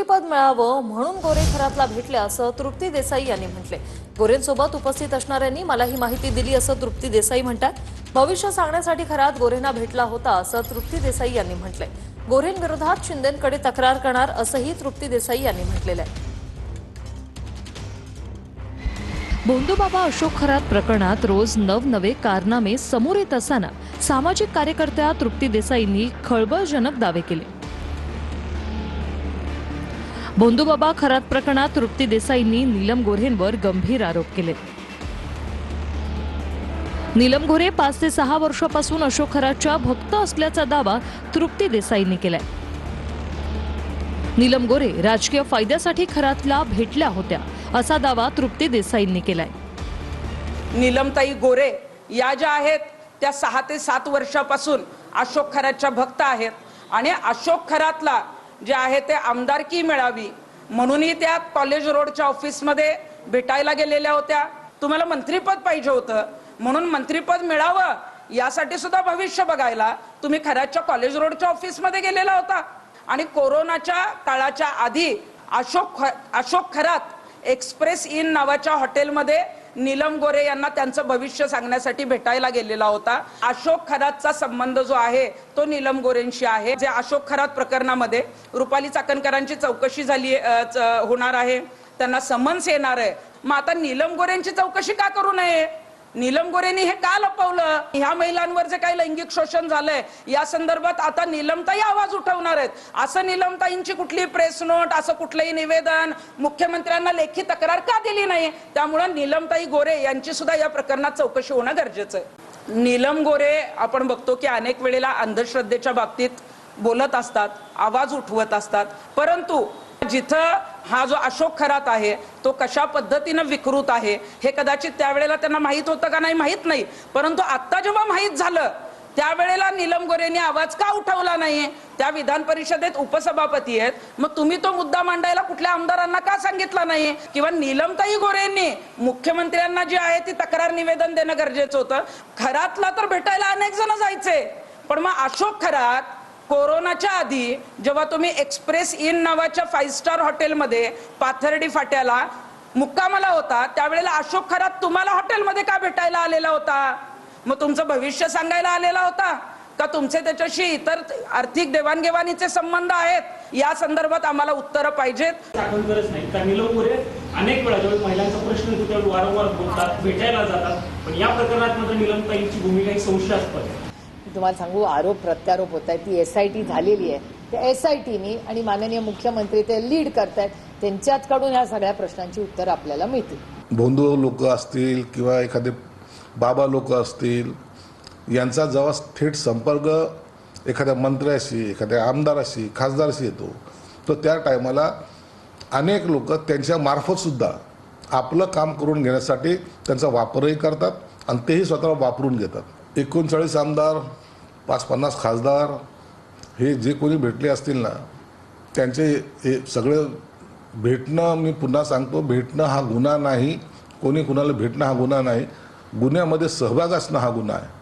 मंत्रिपद मिळावं म्हणून गोरे घरातला भेटले असं तृप्ती देसाई यांनी म्हटले। गोरेंसोबत उपस्थित असणाऱ्यांनी मला ही माहिती दिली असं तृप्ती देसाई म्हणतात। भविष्य सांगण्यासाठी खरात गोरेंना भेटला होता असं तृप्ती देसाई यांनी म्हटलंय। गोरेंविरोधात शिंदेंकडे तक्रार करणार असंही तृप्ती देसाई यांनी म्हटलेलं आहे। भोंदूबाबा अशोक खरात प्रकरणात रोज नवनवे कारनामे समोर येत असताना सामाजिक कार्यकर्त्या तृप्ती देसाईंनी खळबळजनक दावे केले। भोंदूबाबा खरात प्रकरणात तृप्ती देसाईंनी नीलम गोऱ्हेंवर गंभीर आरोप केले। नीलम गोऱ्हे 5 ते 6 वर्षापासून अशोक खरातच्या भक्त असल्याचा दावा तृप्ती देसाईंनी केलाय। नीलम गोऱ्हे राजकीय फायद्यासाठी खरातला भेटल्या होत्या असा दावा तृप्ती देसाईंनी केलाय। नीलमताई गोरे या ज्या आहेत त्या 6 ते 7 वर्षापासून अशोक खरातच्या भक्त आहेत आणि अशोक खरातला जे आहे ते आमदारकी मिळावी म्हणूनही त्या कॉलेज रोडच्या ऑफिसमध्ये भेटायला गेलेल्या होत्या। तुम्हाला मंत्रिपद पाहिजे होतं म्हणून मंत्रिपद मिळावं यासाठी सुद्धा भविष्य बघायला तुम्ही खरातच्या कॉलेज रोडच्या ऑफिसमध्ये गेलेला होता। आणि कोरोनाच्या काळाच्या आधी अशोक खरात एक्सप्रेस इन नावाच्या हॉटेलमध्ये नीलम गोरे यांना त्यांचं भविष्य सांगण्यासाठी भेटायला गेलेला होता। अशोक खरातचा संबंध जो आहे तो नीलम गोरेंशी आहे। जे अशोक खरात प्रकरणामध्ये रुपाली चाकणकरांची चौकशी झाली होणार आहे, त्यांना समन्स येणार आहे। मग आता नीलम गोरेंची चौकशी का करू नये? नीलम गोरेंनी हे का लपवलं? ह्या महिलांवर जे काही लैंगिक शोषण झालंय या संदर्भात आता नीलमताई आवाज उठवणार आहेत। असं नीलमताईंची कुठली प्रेस नोट, असं कुठलंही निवेदन मुख्यमंत्र्यांना लेखी तक्रार का दिली नाही? त्यामुळे नीलमताई गोरे यांची सुद्धा या प्रकरणात चौकशी होणं गरजेचं आहे। नीलम गोरे आपण बघतो की अनेक वेळेला अंधश्रद्धेच्या बाबतीत बोलत असतात, आवाज उठवत असतात, परंतु जिथं हा जो अशोक खरात आहे तो कशा पद्धतीने विकृत आहे हे कदाचित त्यावेळेला त्यांना माहित होतं का नाही माहित नाही, परंतु आता जेव्हा माहित झालं त्यावेळेला नीलम गोरेंनी आवाज का उठवला नाही? त्या विधान परिषदेत उपसभापती आहेत, मग तुम्ही तो मुद्दा मांडायला कुठल्या आमदारांना का सांगितला नाही? किंवा नीलमताई गोरेंनी मुख्यमंत्र्यांना जी आहे ती तक्रार निवेदन देणं गरजेचं होतं। खरातला तर भेटायला अनेक जण जायचे, पण मग अशोक खरात कोरोनाच्या आधी जेव्हा तुम्ही एक्सप्रेस इन नावाच्या 5 स्टार हॉटेलमध्ये पाथर्डी फाट्याला मुक्कामाला होता त्यावेळेला अशोक खरात तुम्हाला हॉटेलमध्ये का भेटायला आलेला होता? मग तुमचं भविष्य सांगायला आलेला होता का तुमचे त्याच्याशी इतर आर्थिक देवाणघेवाणीचे संबंध आहेत? या संदर्भात आम्हाला उत्तरं पाहिजेत। गरज नाही का? नीलम गोरे अनेक वेळा जेव्हा महिलांचा प्रश्न येतो त्यावेळी वारंवार बोलतात, भेटायला जातात, पण या प्रकरणात मात्र नीलमताईंची भूमिका ही संशयास्पद आहे। तुम्हाला सांगू, आरोप प्रत्यारोप होत आहेत, ती SIT झालेली आहे। त्या SITनी आणि माननीय मुख्यमंत्री ते लीड करतायत, त्यांच्याकडून ह्या सगळ्या प्रश्नांची उत्तर आपल्याला मिळतील। भोंदू लोक असतील किंवा एखादे बाबा लोक असतील यांचा जेव्हा थेट संपर्क एखाद्या मंत्र्याशी, एखाद्या आमदाराशी, खासदाराशी येतो तर त्या टायमाला अनेक लोक त्यांच्या मार्फत सुद्धा आपलं काम करून घेण्यासाठी त्यांचा वापरही करतात आणि तेही स्वतःला वापरून घेतात। 39 आमदार, 50 खासदार हे जे कोणी भेटले असतील ना त्यांचे हे सगळे भेटणं, मी पुन्हा सांगतो, भेटणं हा गुन्हा नाही, कोणी कुणाला भेटणं हा गुन्हा नाही, गुन्ह्यामध्ये सहभाग असणं हा गुन्हा आहे।